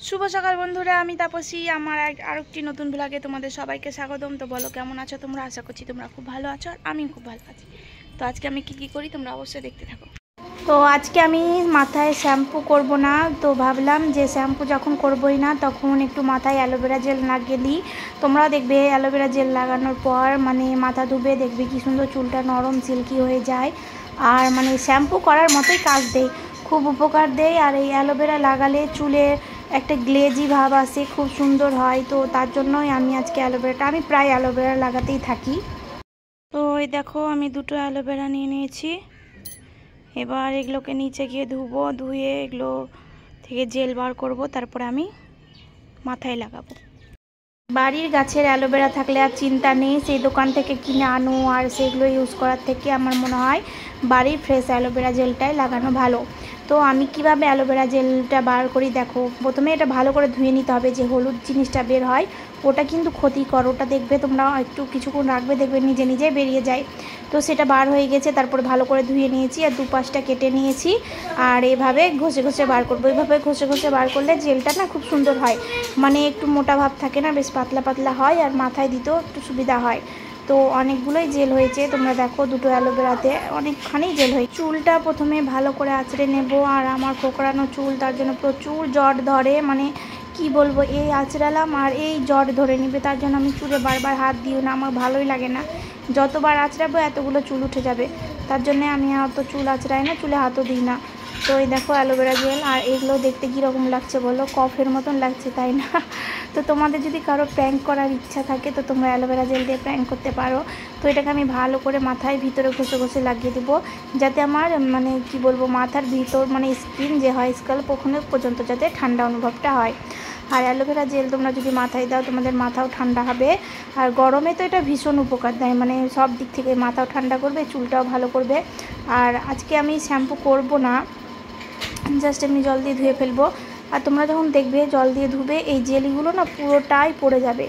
শুভ সকাল বন্ধুরা, আমি তাপসী। আমার আরেকটি নতুন ব্লগে তোমাদের সবাইকে স্বাগতম। তো বলো, কেমন আছো তোমরা? আশা করছি তোমরা খুব ভালো আছো, আর আমি খুব ভালো আছি। তো আজকে আমি কি করি তোমরা অবশ্যই দেখতে থাকো। তো আজকে আমি মাথায় শ্যাম্পু করব না, তো ভাবলাম যে শ্যাম্পু যখন করবই না তখন একটু মাথায় অ্যালোভেরা জেল লাগিয়ে দিই। তোমরাও দেখবে অ্যালোভেরা জেল লাগানোর পর মাথা ধুবে দেখবে কি সুন্দর চুলটা নরম সিল্কি হয়ে যায়, আর শ্যাম্পু করার মতোই কাজ দেয়, খুব উপকার দেয়। আর এই অ্যালোভেরা লাগালে চুলে একটা গ্লেজি ভাব আসে, খুব সুন্দর হয়। তো তার জন্যই আমি আজকে আমি প্রায় অ্যালোভেরা লাগাতেই থাকি। তো এই দেখো, আমি দুটো অ্যালোভেরা নিয়ে নিয়েছি। এবার এগুলোকে নিচে গিয়ে ধুবো, ধুয়ে এগুলো থেকে জেল বার করব, তারপরে আমি মাথায় লাগাবো। বাড়ির গাছের অ্যালোভেরা থাকলে আর চিন্তা নেই, সেই দোকান থেকে কিনে আনো আর সেগুলো ইউজ করার থেকে আমার মনে হয় বাড়ির ফ্রেশ অ্যালোভেরা জেলটাই লাগানো ভালো। তো আমি কিভাবে অ্যালোভেরা জেলটা বার করি দেখো। প্রথমে এটা ভালো করে ধুয়ে নিতে হবে, যে হলুদ জিনিসটা বের হয় ওটা কিন্তু ক্ষতিকর, ওটা দেখবে তোমরা একটু কিছুক্ষণ রাখবে, দেখবে নিজে নিজে বেরিয়ে যায়। তো সেটা বার হয়ে গেছে, তারপর ভালো করে ধুয়ে নিয়েছি আর দুপাশটা কেটে নিয়েছি। আর এভাবে ঘষে ঘষে বার করবো, এইভাবে ঘষে ঘষে বার করলে জেলটা না খুব সুন্দর হয়, একটু মোটা ভাব থাকে না, বেশ পাতলা পাতলা হয়, আর মাথায় দিতেও একটু সুবিধা হয়। তো অনেকগুলোই জেল হয়েছে, তোমরা দেখো দুটো অ্যালোভেরাতে অনেকখানি জেল হয়েছে। চুলটা প্রথমে ভালো করে আঁচড়ে নেব, আর আমার কোঁকড়ানো চুল, তার জন্য প্রচুর জট ধরে, কি বলবো, এই আঁচড়ালাম আর এই জট ধরে নিবে, তার জন্য আমি চুলে বারবার হাত দিও না, আমার ভালোই লাগে না। যতবার আঁচড়াবো এতগুলো চুল উঠে যাবে, তার জন্য আমি অত চুল আঁচড়াই না, চুলে হাতও দিই না। তো এই দেখো অ্যালোভেরা জেল, আর এগুলো দেখতে কীরকম লাগছে বলো, কফের মতন লাগছে তাই না? তো তোমাদের যদি কারো প্র্যাঙ্ক করার ইচ্ছা থাকে তো তোমরা অ্যালোভেরা জেল দিয়ে প্র্যাঙ্ক করতে পারো। তো এটাকে আমি ভালো করে মাথায় ভিতরে ঘষে ঘষে লাগিয়ে দেবো, যাতে আমার কি বলবো, মাথার ভিতর স্কিন যে হয়, স্কাল্প ওখানে পর্যন্ত যাতে ঠান্ডা অনুভবটা হয়। আর অ্যালোভেরা জেল তোমরা যদি মাথায় দাও তোমাদের মাথাও ঠান্ডা হবে, আর গরমে তো এটা ভীষণ উপকার দেয়, সব দিক থেকে মাথাও ঠান্ডা করবে, চুলটাও ভালো করবে। আর আজকে আমি শ্যাম্পু করব না, জাস্ট এমনি জল দিয়ে ধুয়ে ফেলবো। আর তোমরা যখন দেখবে জল দিয়ে ধুবে, এই জেলিগুলো না পুরোটাই পড়ে যাবে,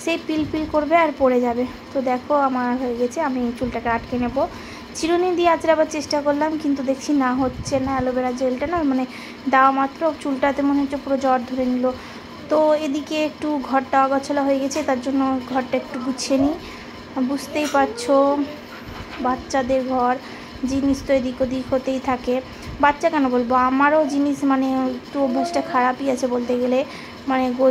সেই পিল পিল করবে আর পড়ে যাবে। তো দেখো আমার হয়ে গেছে, আমি চুলটাকে আটকে নেব। চিরুনি দিয়ে আঁচড়াবার চেষ্টা করলাম, কিন্তু দেখছি না হচ্ছে না, অ্যালোভেরা জেলটা না দেওয়া মাত্র চুলটাতে মনে হচ্ছে পুরো জট ধরে নিল। তো এদিকে একটু ঘরটা অগোছালো হয়ে গেছে, তার জন্য ঘরটা একটু গুছিয়ে নিই। বুঝতেই পারছো, বাচ্চাদের ঘর, জিনিস তো এদিক ওদিক হতেই থাকে। বাচ্চা কেন বলবো, আমারও জিনিস একটু অভ্যাসটা খারাপই আছে বলতে গেলে,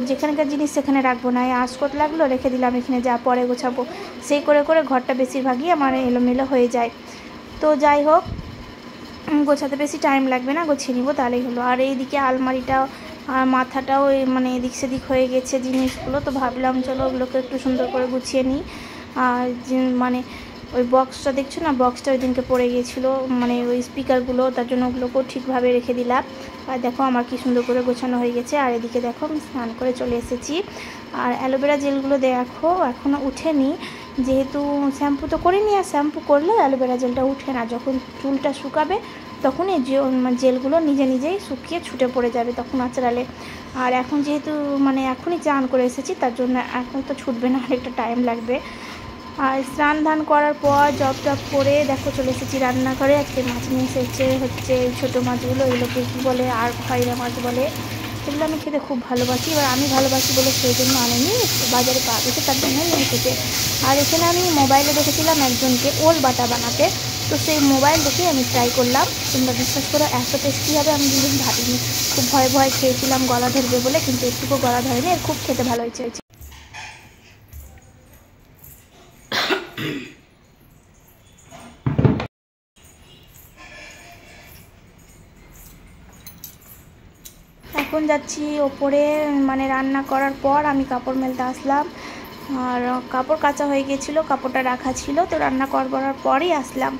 যেখানকার জিনিস সেখানে রাখবো না, আঁশকোট লাগলো রেখে দিলাম এখানে, যা পরে গোছাবো, সেই করে করে ঘরটা বেশিরভাগই আমার এলোমেলো হয়ে যায়। তো যাই হোক, গোছাতে বেশি টাইম লাগবে না, গুছিয়ে নিব তাহলেই হলো। আর এইদিকে আলমারিটাও আর মাথাটাও এদিক সেদিক হয়ে গেছে জিনিসগুলো, তো ভাবলাম চলো ওগুলোকে একটু সুন্দর করে গুছিয়ে নিই। আর ওই বক্সটা দেখছো না, বক্সটা ওই দিনকে পড়ে গিয়েছিলো, ওই স্পিকারগুলো, তার জন্য ওগুলোকেও ঠিকভাবে রেখে দিলাম। আর দেখো আমার কি সুন্দর করে গোছানো হয়ে গেছে। আর এদিকে দেখো আমি স্নান করে চলে এসেছি। আর অ্যালোভেরা জেলগুলো দেখো এখনও উঠেনি, যেহেতু শ্যাম্পু তো করিনি, আর শ্যাম্পু করলেও অ্যালোভেরা জেলটা উঠে না, যখন চুলটা শুকাবে তখন এই জেলগুলো নিজে নিজেই শুকিয়ে ছুটে পড়ে যাবে তখন আঁচড়ালে। আর এখন যেহেতু এখনই চান করে এসেছি, তার জন্য এখন তো ছুটবে না, অনেকটা টাইম লাগবে। আর স্নান ধান করার পর জব টপ করে দেখো চলে এসেছি রান্নাঘরে। আজকে মাছ নিয়ে এসেছে, হচ্ছে ছোটো মাছগুলো, এগুলোকে কী বলে, আর খয়রা মাছ বলে, এগুলো আমি খেতে খুব ভালোবাসি। এবার আমি ভালোবাসি বলে সেই জন্য আনেনি, বাজারে পাওয়া গেছে তার জন্য নিয়ে এসেছে। আর এখানে আমি মোবাইলে দেখেছিলাম একজনকে ওল বাটা বানাতে, তো সেই মোবাইল দেখে আমি ট্রাই করলাম। তোমরা বিশ্বাস করো এত টেস্টি হবে আমি কিন্তু ভাবিনি, খুব ভয়ে ভয়ে খেয়েছিলাম গলা ধরবে বলে, কিন্তু একটুকু গলা ধরেনি, আর খুব খেতে ভালো হয়েছে। এখন যাচ্ছি ওপরে, রান্না করার পর আমি কাপড় মেলতে আসলাম, আর কাপড় কাচা হয়ে গেছিলো, কাপড়টা রাখা ছিল, তো রান্না করার পরেই আসলাম।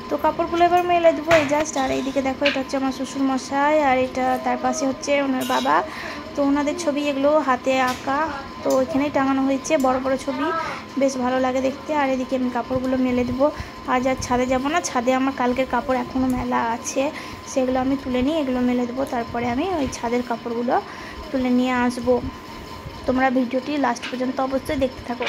তো কাপড়গুলো এবার মেলে দেবো এই জাস্ট। আর এইদিকে দেখো এটা হচ্ছে আমার শ্বশুর মশাই, আর এটা তার পাশে হচ্ছে ওনার বাবা। তো ওনাদের ছবি এগুলো হাতে আঁকা, তো এখানেই টাঙানো হয়েছে, বড় বড় ছবি, বেশ ভালো লাগে দেখতে। আর এদিকে আমি কাপড়গুলো মেলে দেবো। আজ আর ছাদে যাব না, ছাদে আমার কালকের কাপড় এখনও মেলা আছে, সেগুলো আমি তুলে নিয়ে এগুলো মেলে দেবো, তারপরে আমি ওই ছাদের কাপড়গুলো তুলে নিয়ে আসবো। তোমরা ভিডিওটি লাস্ট পর্যন্ত অবশ্যই দেখতে থাকো।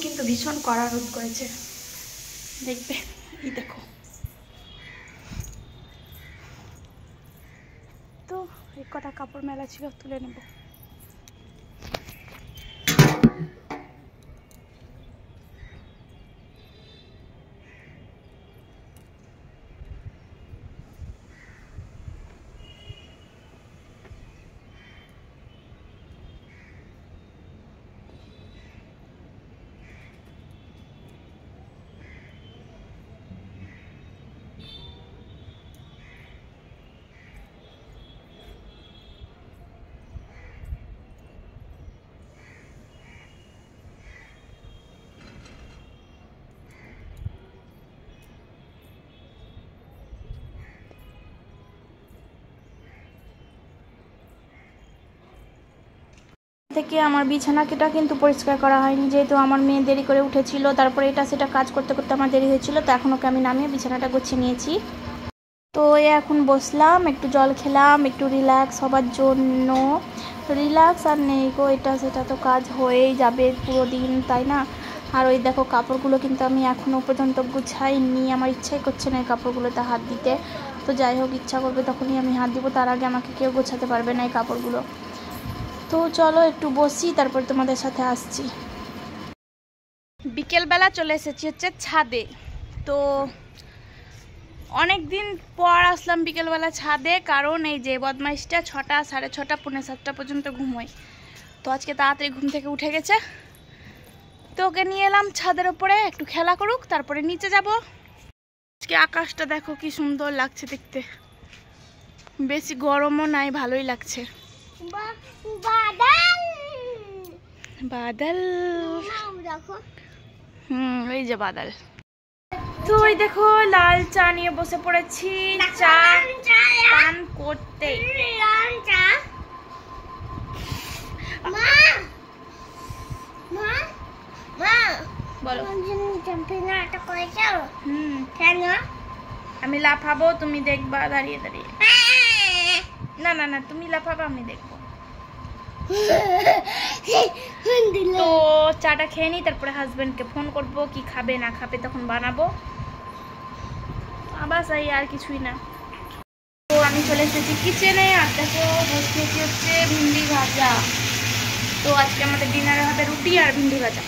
কিন্তু ভীষণ কড়া রোদ করেছে, দেখবে। এই দেখো, তো এই কটা কাপড় মেলা ছিল, তুলে নেব। থেকে আমার বিছানাটা কিন্তু পরিষ্কার করা হয়নি, যেহেতু আমার মেয়ে দেরি করে উঠেছিল, তারপরে এটা সেটা কাজ করতে করতে আমার দেরি হয়েছিল, তো এখন ওকে আমি নামিয়ে বিছানাটা গুছিয়ে নিয়েছি। তো এখন বসলাম, একটু জল খেলাম, একটু রিল্যাক্স হবার জন্য। রিল্যাক্স আর নেই গো, এটা সেটা তো কাজ হয়েই যাবে পুরো দিন, তাই না? আর ওই দেখো কাপড়গুলো কিন্তু আমি এখনও পর্যন্ত গুছাইনি, আমার ইচ্ছাই করছে না এই কাপড়গুলোতে হাত দিতে। তো যাই হোক, ইচ্ছা করবে তখনই আমি হাত দিব, তার আগে আমাকে কেউ গোছাতে পারবে না এই কাপড়গুলো। তো চলো একটু বসি, তারপর তোমাদের সাথে আসছি। বিকেলবেলা চলে এসেছি হচ্ছে ছাদে। তো অনেক দিন পর আসলাম বিকেলবেলা ছাদে, কারণ এই যে বদমাইশটা 6টা, 6:30, 6:45 পর্যন্ত ঘুমোয়। তো আজকে তাড়াতাড়ি ঘুম থেকে উঠে গেছে, তো ওকে নিয়ে এলাম ছাদের ওপরে, একটু খেলা করুক, তারপরে নিচে যাব। আজকে আকাশটা দেখো কি সুন্দর লাগছে দেখতে, বেশি গরমও নাই, ভালোই লাগছে। বাদল, ওই যে বাদল। তো ওই দেখো লাল চা নিয়ে বসে পড়েছি, চা পান করতে। বলো। আমি লাফাবো, তুমি দেখবা দাঁড়িয়ে দাঁড়িয়ে। না না না, তুমি লাফাবো, আমি দেখবো। তো চাটা খেয়ে নিই, তারপরে হাজবেন্ডকে ফোন করব, কি খাবে না খাবে তখন বানাবো, আবার এই আর কিছুই না। তো আমি চলে এসেছি কিচেনে, আর দেখো বসিয়েছি হচ্ছে ভিন্ডি ভাজা। তো আজকে আমাদের ডিনারে হবে রুটি আর ভিন্ডি ভাজা।